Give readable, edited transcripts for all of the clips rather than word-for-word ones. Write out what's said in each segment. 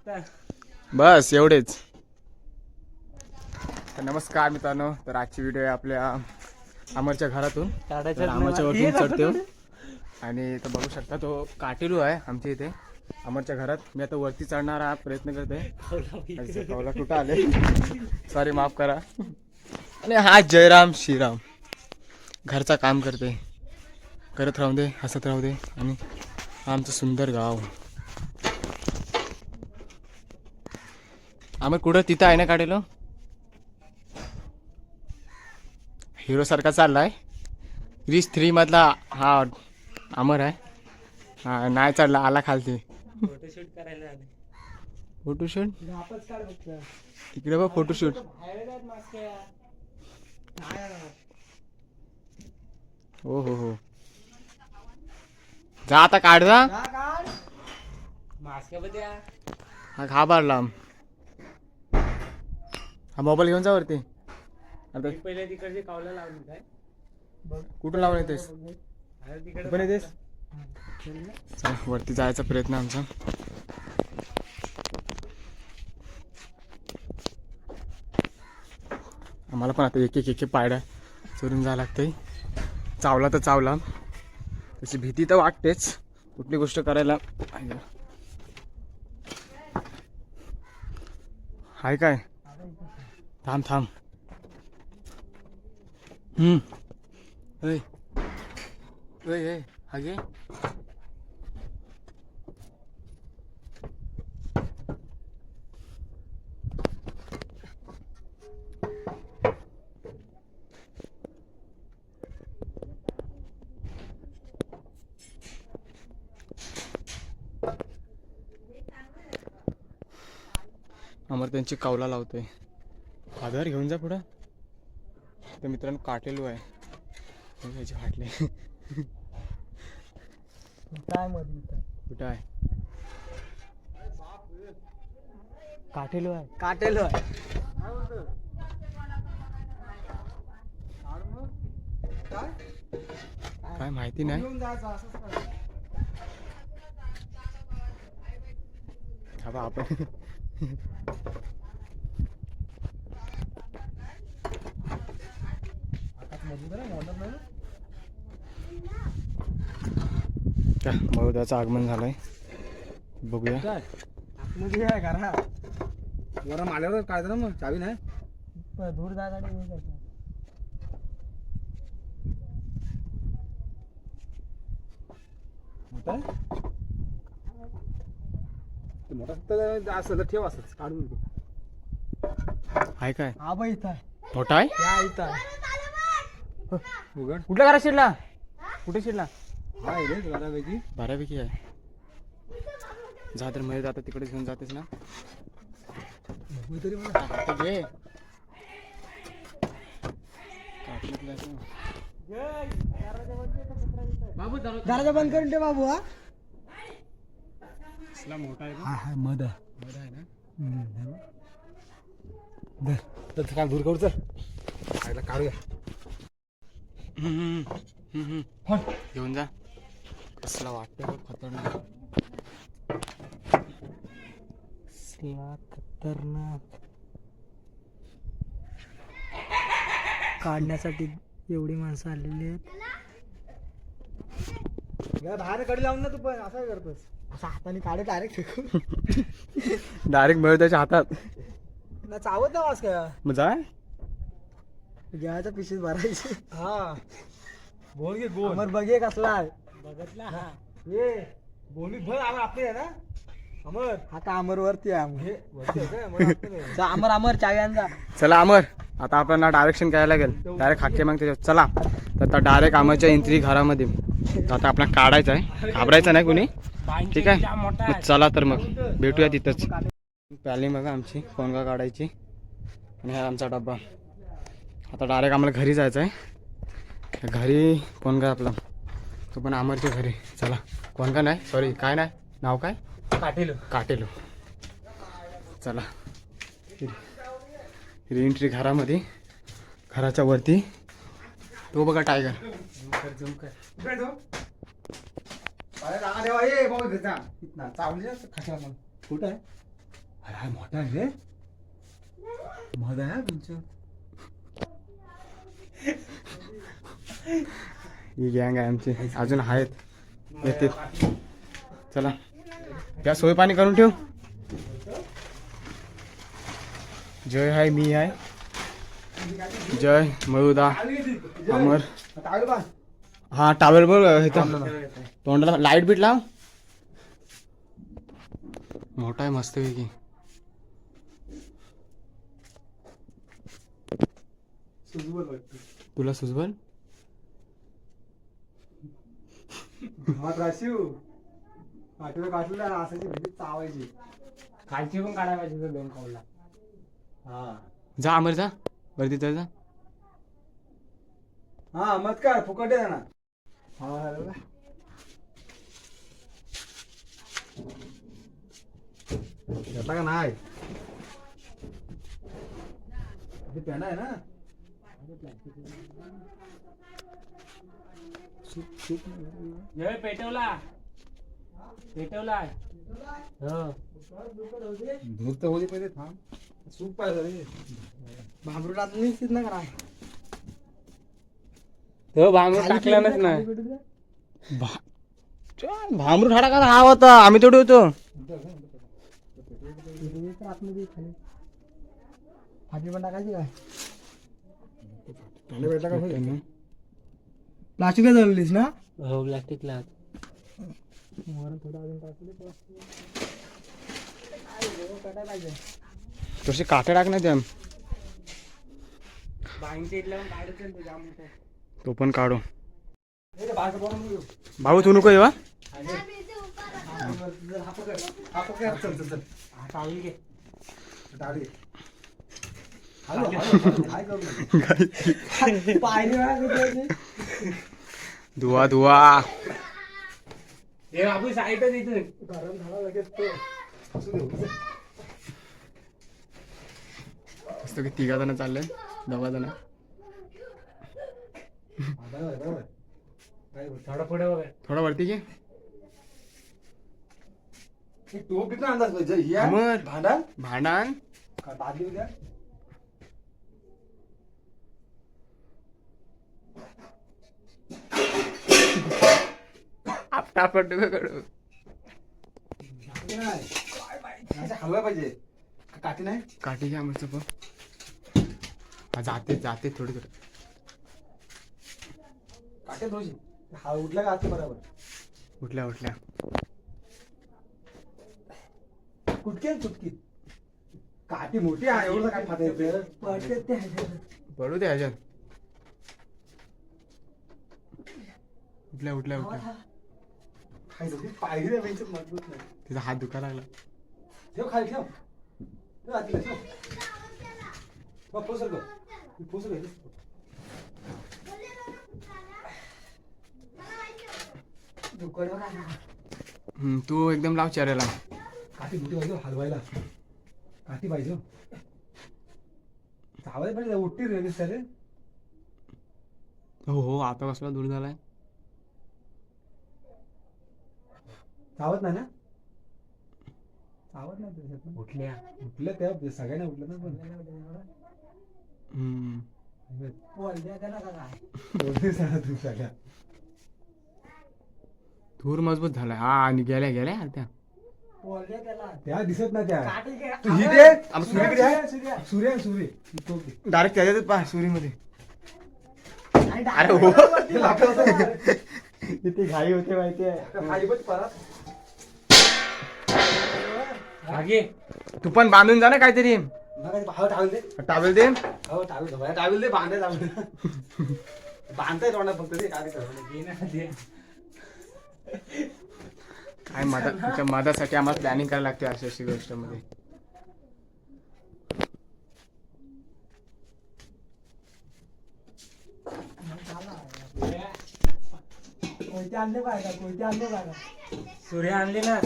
बस एवढेच. तर नमस्कार मित्रांनो, तर आजची व्हिडिओ आहे आपल्या अमरच्या घरातून. तर अमरच्या वरतून चढतो आणि तर बघू शकता तो काटेलू आहे आमच्या इथे अमरच्या घरात. मी आता वरती चढणारा प्रयत्न करते. कौला कुठं आले सॉरी माफ करा. आणि हा जयराम श्रीराम घरचा काम करत राहू दे, हसत राहू दे. आणि आमचं सुंदर गाव अमर कुठं तिथं आहे ना काढेलो हिरो सारखा चाललाय. क्रिस 3 मधला हा अमर आहे. हा नाही चढला, आला खालती फोटोशूट करायला. फोटोशूट इकडे बघ फोटोशूट. हो हो हो जा आता काढ जा. मास्क हा घाबरला. हा मोबाईल घेऊन जा वरती. आता पहिले तिकडचे कावला लावली काय कुठून लावून येतेस तिकडे पण येतेस. चल वरती जायचा प्रयत्न आमचा. आम्हाला पण आता एक एक पायड्या चढून जावं लागतंय. चावला तर चावला, तशी भीती तर वाटतेच कुठली गोष्ट करायला. हाय काय थांब थांब. ऐ हा घे. अमर त्यांची कावला लावतोय. आधार घेऊन जा पुढं. तर मित्रांनो काटेलू आहे त्याचे फाटले. काय मध्ये कुठं आहे काटेलो आहे. काटेलो आहे. काय माहिती नाही. हा आपण बहुदाचं आगमन झालंय. बघूया आतमध्ये आहे करा वर माल्यावर काय ना मग चावी नाही दूर जायसाठी मोठा फक्त असं तर ठेव असंच काढून. आहे काय. हा बाई इथं आहे. मोठा आहे. या इथं आहे. उघड कुठल्या घरात शिरला. कुठे शिरला. हा रे बऱ्यापैकी बऱ्यापैकी आहे. जा तर मध्ये जाता तिकडे घेऊन जातेस ना. तरी मला हात घे. बाबू दरवाजा बंद करून ठेव बाबू. हा मोठा आहे हा हा मध आहे. मोठा आहे ना. तर काय दूर करू चल खायला काढूया. घेऊन जा. कसला वाटतं खतरनाक. खतरनाक काढण्यासाठी एवढी माणसं आलेली आहेत. बाहेर कडी लावून ना तू पण असं करतोस. असं हाताने काढे डायरेक्ट फेकू. डायरेक्ट मिळत त्याच्या हातात. ना चावत ना वास काय मग जाय घ्यायचा पिशीस भरायची. हा बोल घे गोल अमर बघे कसला आहे बघतला. हा ये बोलवी भर आला आपले आहे ना अमर. हा का अमर वरती आहे. हे वरती आहे का? मला वाटतं नाही. जा अमर अमर चावी आणजा. चला अमर आता आपल्याला डायरेक्शन करायला लागेल. डायरेक्ट हाके मग त्याच्यात चला. तर आता डायरेक्ट अमरच्या एंट्री घरामध्ये. तर आता आपल्याला काढायचं आहे. घाबरायचं नाही कुणी. ठीक आहे मग चला तर मग भेटूया तिथंच. पॅलिंग बघा आमची कोणगा काढायची. आणि हा आमचा डब्बा. आता डायरेक्ट आम्हाला घरी जायचं आहे. घरी कोणगा आपला तो पण अमरच्या घरी. चला कोणगा नाही सॉरी काय नाही नाव काय काटेलो काटेलो. चला रिएंट्री घरामध्ये. घराच्या वरती तो बघा टायगर. अरे रांगा देवा ये बाबा घरचा इतना चावली ना खाशा मग कुठं आहे अरे हा मोठा आहे रे मजा आहे तुमचं. ही गँग आहे आमची, अजून आहेत येते. चला त्या सोय पाणी करून ठेव. जय आहे, मी आहे, जय मयुदा अमर. टावेल बा. हा टावेल बघ इथं तोंडाला लाईट बीट लाव. मोठा आहे मस्त पैकी. सुजबल वाटतं. तुला सुचबल. हा राशीव आठवडे काढलेला असायची भीती चावायची. खालची पण काढायला पाहिजे दोन कौला. हा जा अमर जा वरती तर जा. हा मत काय फुकट आहे ना. हा घेतला का नाही. पेंडा आहे ना. पेटवला पेटवला. धूर तर होती पहिले थांब. सूप पाहिजे रे. भांबरूट अजून निश्चित ना करा. तो भांबरूट टाकल्यानच नाही. भांबरूट हाडा का हा होता, आम्ही थोडी होतो. आतमध्ये खाली फाटी पण टाकायची काय. पेंडा भेटला का होईल. प्लास्टिक जळलीस ना. हो प्लास्टिकला. वर थोडं अजून टाकले काय पाहिजे. तसे काटे टाक नाही त्या. बाईंच्या इथल्या पण काढायचं ते जाम मोठं. तो पण काढू. बाहेर बोलून घेऊ. भाऊ तू नको येवा. हा पकड चल चल चल. हा टाळी घे. टाळी हॅलो काय करू. पायरी वेळा किती. धुवा धुवा. हे बाबू साईडच इथून. गरम झाला लगेच तो. असू दे. मस्त की तिघा जण चालले, दोघा जण. बरोबर. थोडं पुढे बघा. थोडा वरती घे. टोप कितना अंदाज पाहिजे. ही आहे अमर. भांडण भांडण का बादली उद्या. आपटा पडतो कडू. हलवा पाहिजे. काठी नाही. काठी घ्या मस्त पण. हा, जाते जाते थोडी थोडी. काठी थोडीशी. हा उठला का आता बरोबर. उठल्या उठल्या. कुटकी कुटकी. काठी मोठी आहे एवढं काय फाटा येतं. पडते ते ह्याच्यात. पडू दे ह्याच्यात. उठल्या उठल्या उठल्या. पायरी आहे बाईचं मजबूत नाही. तिचा हात दुखा लागला. ठेव खाली ठेव. ठेव आतला ठेव. बघ पोसर गं. पोसर घे. तू एकदम लाव चेहऱ्याला. काठी मोठी पाहिजे हलवायला. काठी पाहिजे. चावायला पाहिजे उठती रे सर. हो हो आता कसला दूर झालाय. चावत नाही ना. चावत नाही त्याच्यात. उठल्या. उठलं त्या सगळ्यांना उठलं ना पण. बोलल्या त्याला का काय. एवढे सांगा तू सगळ्या. धूर मजबूत झालाय. हा आणि गेल्या गेल्या त्या. बोलल्या त्याला. त्या दिसत नाही त्या. काठी घे. तू ही दे. आम सूर्य आहे. सूर्य सूर्य. तो घे. डायरेक्ट त्याच्यातच पहा सुरीमध्ये. आणि अरे हो. हे लाकडं होतं. किती घाई होते माहितीये. खाली पण परत. मागे. तू पण बांधून जा ना काहीतरी. टावेल दे. टावेल दे. हो टावेल दे. बांधायला बांधताय तोंडा फक्त ते काय करावं. काय मदत त्याच्या मदतीसाठी आम्हाला प्लॅनिंग करायला लागते अशी अशी गोष्ट मध्ये. कोयते आणले पाहिजे. कोयते आणले पाहिजे. सूर्य आणले ना.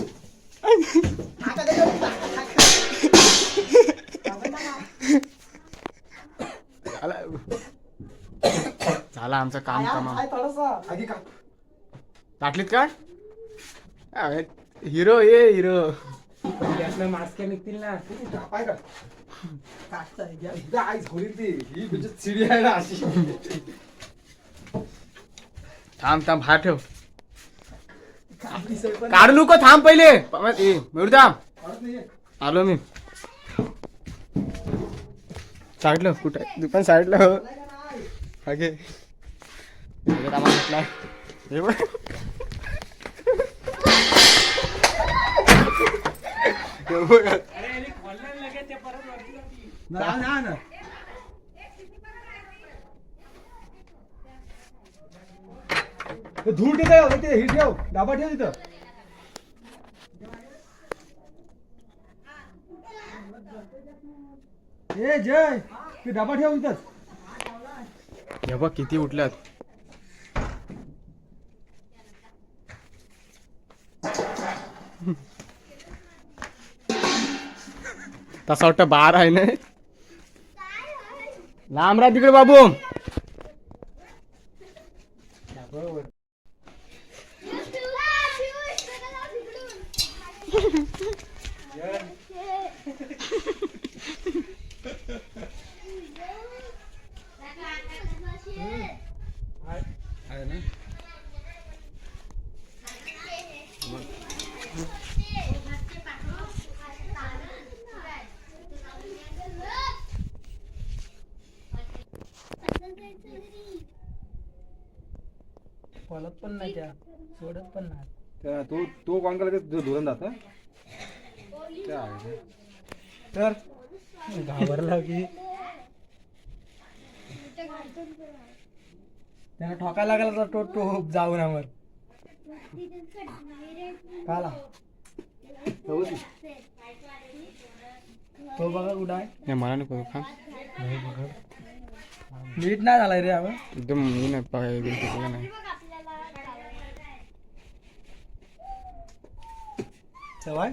झाला आमचं काम कामा. थोडसा. आधी का टाकलीत का हिरो ये हिरो. यातनं मास्क्या निघतील ना. पाय काढ. काढता आहे घ्या. एकदा आईच खोलीत ती ही म्हणजे चिडी आहे ना अशी. थांब थांब हा ठेव. कापडी सर पण काढू नको थांब पहिले मिळू थांब. काढत नाहीये. आलो मी साईडला कुठे दुकान साईडला हो ओके म्हटलं हे बघ हे बघ. अरे याने खोललं लगेच ते परत वरती जातील. ना ते धूळ ठेव ते ही ठेव डाबा ठेव तिथं. ए जय ते डाबा ठेव इथंच. हे बघ किती उठल्यात. तसा वाटतं बार आहे ना. लांब राहा तिकडे बाबू. आहे ना. खोलत पण नाही त्या सोडत पण नाही. त्या तो कोण करायचा जो धुरण जात त्या आहे. तर घाबरला की त्याला ठोकायला लागला तर तो जाऊन आवर काला तो बघा कुठं आहे. नाही मला नको खा नीट नाही झालाय रे आपण एकदम मी नाही पाहिजे नाही. सवाय